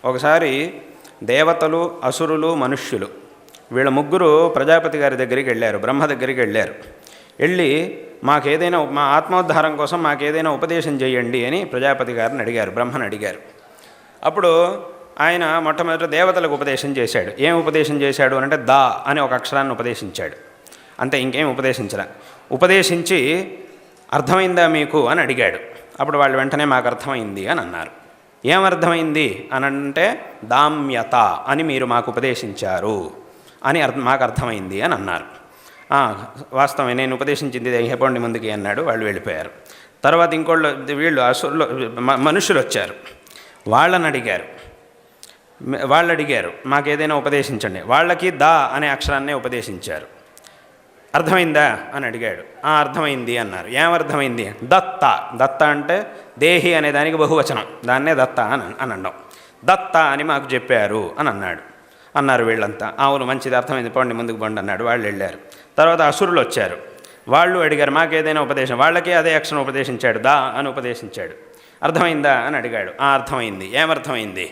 ఒకసారి దేవతలు, అసురులు, మనుష్యులు వీళ్ళ ముగ్గురు ప్రజాపతి గారి దగ్గరికి వెళ్ళారు, బ్రహ్మ దగ్గరికి వెళ్ళారు. వెళ్ళి మాకేదైనా మా ఆత్మోద్ధారం కోసం మాకేదైనా ఉపదేశం చేయండి అని ప్రజాపతి గారిని అడిగారు, బ్రహ్మను అడిగారు. అప్పుడు ఆయన మొట్టమొదట దేవతలకు ఉపదేశం చేశాడు. ఏం ఉపదేశం చేశాడు అంటే దా అనే ఒక అక్షరాన్ని ఉపదేశించాడు. అంతే, ఇంకేం ఉపదేశించరా. ఉపదేశించి అర్థమైందా మీకు అని అడిగాడు. అప్పుడు వాళ్ళు వెంటనే మాకు అర్థమైంది అని అన్నారు. ఏమర్థమైంది అని అంటే దామ్యత అని మీరు మాకు ఉపదేశించారు అని మాకు అర్థమైంది అని అన్నారు. వాస్తవమే, నేను ఉపదేశించింది చెప్పండి ముందుకి అన్నాడు. వాళ్ళు వెళ్ళిపోయారు. తర్వాత ఇంకోళ్ళు వీళ్ళు అసురులు మనుషులు వచ్చారు. వాళ్ళు అడిగారు మాకేదైనా ఉపదేశించండి. వాళ్ళకి దా అనే అక్షరాన్నే ఉపదేశించారు. అర్థమైందా అని అడిగాడు. అర్థమైంది అన్నారు. ఏమర్థమైంది? దత్త. దత్త అంటే దేహి అనే దానికి బహువచనం, దాన్నే దత్త అని అనడం. దత్త అని మాకు చెప్పారు అని అన్నారు వీళ్ళంతా. అవును, మంచిది, అర్థమైంది, పోండి ముందుకు పోండి అన్నాడు. వాళ్ళు వెళ్ళారు. తర్వాత అసురులు వచ్చారు. వాళ్ళు అడిగారు మాకేదైనా ఉపదేశం. వాళ్ళకి అదే అక్షరం ఉపదేశించాడు, దా అని ఉపదేశించాడు. అర్థమైందా అని అడిగాడు. అర్థమైంది. ఏమర్థమైంది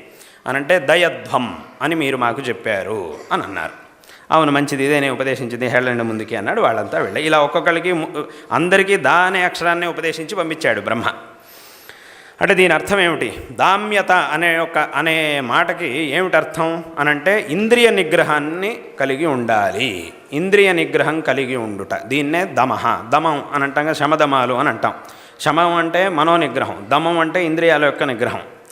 అని అంటే దయధ్వం అని మీరు మాకు చెప్పారు అని అన్నారు. అవును, మంచిది, ఇదేనే ఉపదేశించింది, హెళ్ళండి ముందుకి అన్నాడు. వాళ్ళంతా వెళ్ళి ఇలా ఒక్కొక్కరికి అందరికీ దా అనే అక్షరాన్ని ఉపదేశించి పంపించాడు బ్రహ్మ. అంటే దీని అర్థం ఏమిటి? దామ్యత అనే మాటకి ఏమిటి అర్థం అనంటే ఇంద్రియ నిగ్రహాన్ని కలిగి ఉండాలి, ఇంద్రియ నిగ్రహం కలిగి ఉండుట. దీన్నే దమః. దమం అని అంటాం కదా, శమదమాలు అని అంటాం. శమం అంటే మనోనిగ్రహం, దమం అంటే ఇంద్రియాల యొక్క నిగ్రహం.